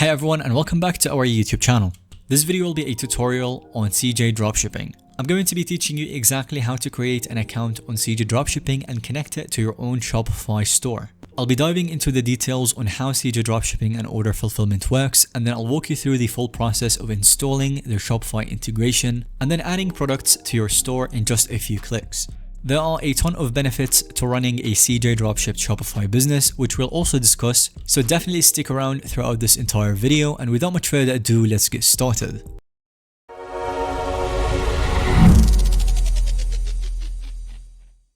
Hey everyone, and welcome back to our YouTube channel. This video will be a tutorial on CJ Dropshipping. I'm going to be teaching you exactly how to create an account on CJ Dropshipping and connect it to your own Shopify store. I'll be diving into the details on how CJ Dropshipping and order fulfillment works, and then I'll walk you through the full process of installing their Shopify integration and then adding products to your store in just a few clicks. There are a ton of benefits to running a CJ Dropship Shopify business, which we'll also discuss, so definitely stick around throughout this entire video, and without much further ado, let's get started.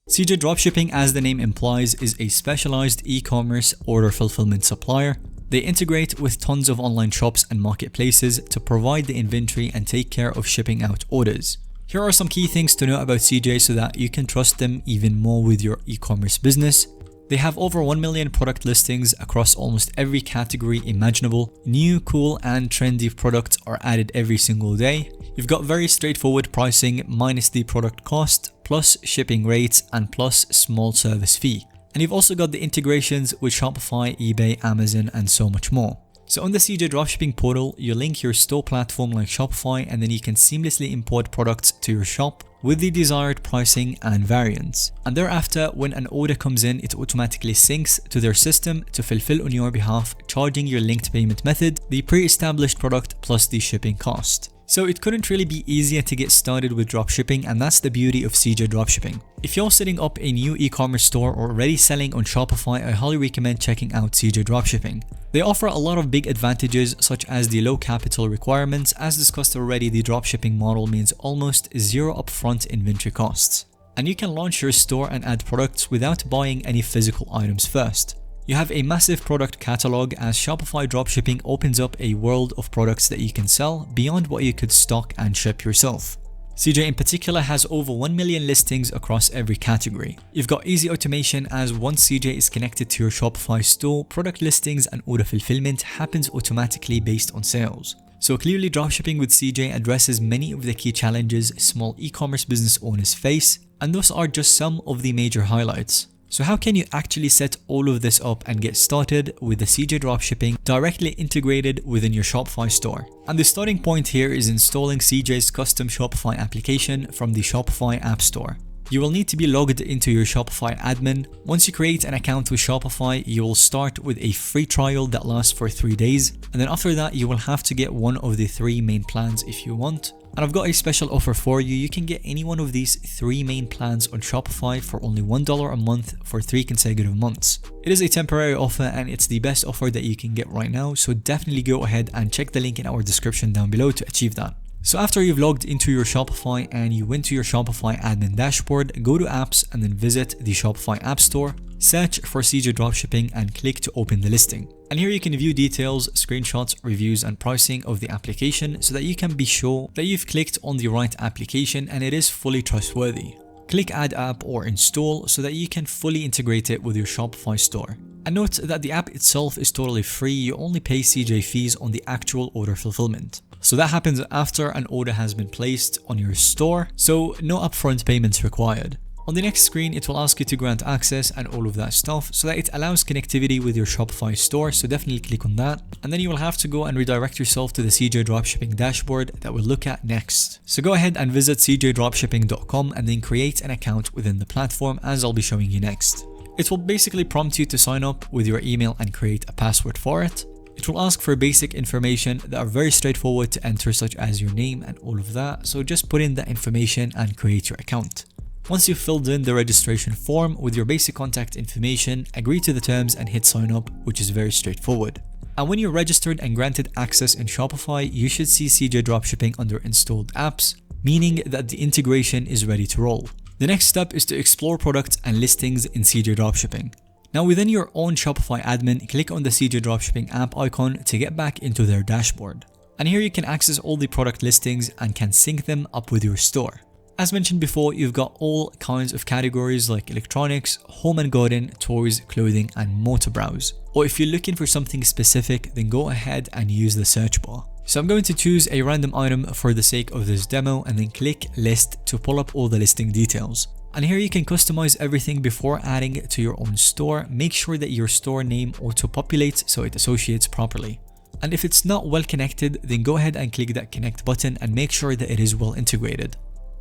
CJ Dropshipping, as the name implies, is a specialized e-commerce order fulfillment supplier. They integrate with tons of online shops and marketplaces to provide the inventory and take care of shipping out orders. Here are some key things to know about CJ so that you can trust them even more with your e-commerce business. They have over 1 million product listings across almost every category imaginable. New, cool, and trendy products are added every single day. You've got very straightforward pricing minus the product cost, plus shipping rates, and plus small service fee. And you've also got the integrations with Shopify, eBay, Amazon, and so much more. So on the CJ Dropshipping portal, you link your store platform like Shopify, and then you can seamlessly import products to your shop with the desired pricing and variants. And thereafter, when an order comes in, it automatically syncs to their system to fulfill on your behalf, charging your linked payment method, the pre-established product plus the shipping cost. So it couldn't really be easier to get started with dropshipping, and that's the beauty of CJ Dropshipping. If you're setting up a new e-commerce store or already selling on Shopify, I highly recommend checking out CJ Dropshipping. They offer a lot of big advantages such as the low capital requirements. As discussed already, the dropshipping model means almost zero upfront inventory costs. And you can launch your store and add products without buying any physical items first. You have a massive product catalog, as Shopify Dropshipping opens up a world of products that you can sell beyond what you could stock and ship yourself. CJ in particular has over 1 million listings across every category. You've got easy automation, as once CJ is connected to your Shopify store, product listings and order fulfillment happens automatically based on sales. So clearly, dropshipping with CJ addresses many of the key challenges small e-commerce business owners face, and those are just some of the major highlights. So how can you actually set all of this up and get started with the CJ Dropshipping directly integrated within your Shopify store? And the starting point here is installing CJ's custom Shopify application from the Shopify App Store. You will need to be logged into your Shopify admin. Once you create an account with Shopify, you will start with a free trial that lasts for 3 days. And then after that, you will have to get one of the 3 main plans if you want. And I've got a special offer for you. You can get any one of these 3 main plans on Shopify for only $1 a month for 3 consecutive months. It is a temporary offer, and it's the best offer that you can get right now. So definitely go ahead and check the link in our description down below to achieve that. So after you've logged into your Shopify and you went to your Shopify admin dashboard, go to apps and then visit the Shopify App Store, search for CJ Dropshipping and click to open the listing. And here you can view details, screenshots, reviews and pricing of the application so that you can be sure that you've clicked on the right application and it is fully trustworthy. Click add app or install so that you can fully integrate it with your Shopify store. And note that the app itself is totally free. You only pay CJ fees on the actual order fulfillment. So that happens after an order has been placed on your store, so no upfront payments required. On the next screen, it will ask you to grant access and all of that stuff so that it allows connectivity with your Shopify store, so definitely click on that. And then you will have to go and redirect yourself to the CJ Dropshipping dashboard that we'll look at next. So go ahead and visit cjdropshipping.com and then create an account within the platform, as I'll be showing you next. It will basically prompt you to sign up with your email and create a password for it. It will ask for basic information that are very straightforward to enter, such as your name and all of that, so just put in that information and create your account. Once you've filled in the registration form with your basic contact information, agree to the terms and hit sign up, which is very straightforward. And when you're registered and granted access in Shopify, you should see CJ Dropshipping under installed apps, meaning that the integration is ready to roll. The next step is to explore products and listings in CJ Dropshipping. Now within your own Shopify admin, click on the CJ Dropshipping app icon to get back into their dashboard. And here you can access all the product listings and can sync them up with your store. As mentioned before, you've got all kinds of categories like electronics, home and garden, toys, clothing, and more to browse. Or if you're looking for something specific, then go ahead and use the search bar. So I'm going to choose a random item for the sake of this demo and then click list to pull up all the listing details. And here you can customize everything before adding it to your own store. Make sure that your store name auto-populates so it associates properly. And if it's not well connected, then go ahead and click that connect button and make sure that it is well integrated.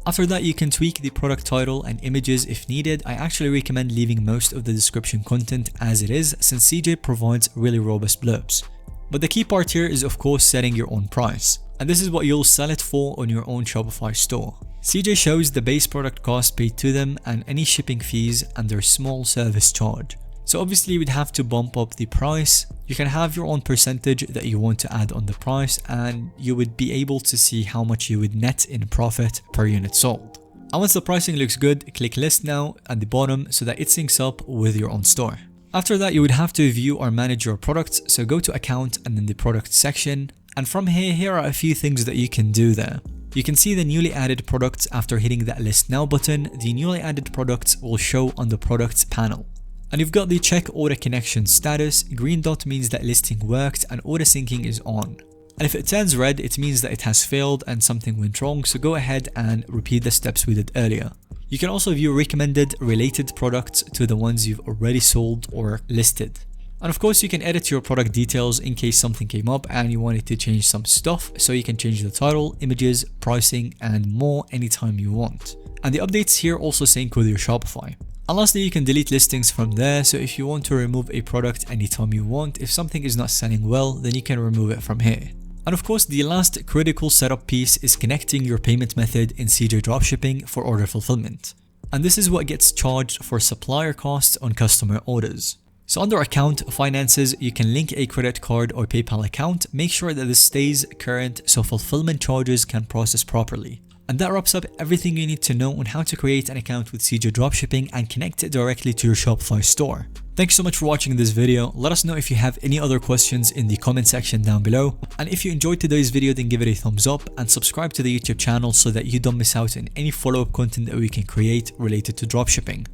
After that, you can tweak the product title and images if needed. I actually recommend leaving most of the description content as it is, since CJ provides really robust blurbs. But the key part here is of course setting your own price. And this is what you'll sell it for on your own Shopify store. CJ shows the base product cost paid to them and any shipping fees and their small service charge. So obviously we'd have to bump up the price. You can have your own percentage that you want to add on the price, and you would be able to see how much you would net in profit per unit sold. And once the pricing looks good, click list now at the bottom so that it syncs up with your own store. After that, you would have to view or manage your products, so go to account and then the product section. And from here are a few things that you can do there. You can see the newly added products after hitting that list now button. The newly added products will show on the products panel. And you've got the check order connection status. Green dot means that listing worked and order syncing is on. And if it turns red, it means that it has failed and something went wrong, so go ahead and repeat the steps we did earlier. You can also view recommended related products to the ones you've already sold or listed. And of course you can edit your product details in case something came up and you wanted to change some stuff, so you can change the title, images, pricing and more anytime you want. And the updates here also sync with your Shopify. And lastly, you can delete listings from there, so if you want to remove a product anytime you want, if something is not selling well, then you can remove it from here. And of course, the last critical setup piece is connecting your payment method in CJ Dropshipping for order fulfillment. And this is what gets charged for supplier costs on customer orders. So under account finances, you can link a credit card or PayPal account. Make sure that this stays current so fulfillment charges can process properly. And that wraps up everything you need to know on how to create an account with CJ Dropshipping and connect it directly to your Shopify store. Thanks so much for watching this video. Let us know if you have any other questions in the comment section down below. And if you enjoyed today's video, then give it a thumbs up and subscribe to the YouTube channel so that you don't miss out on any follow-up content that we can create related to dropshipping.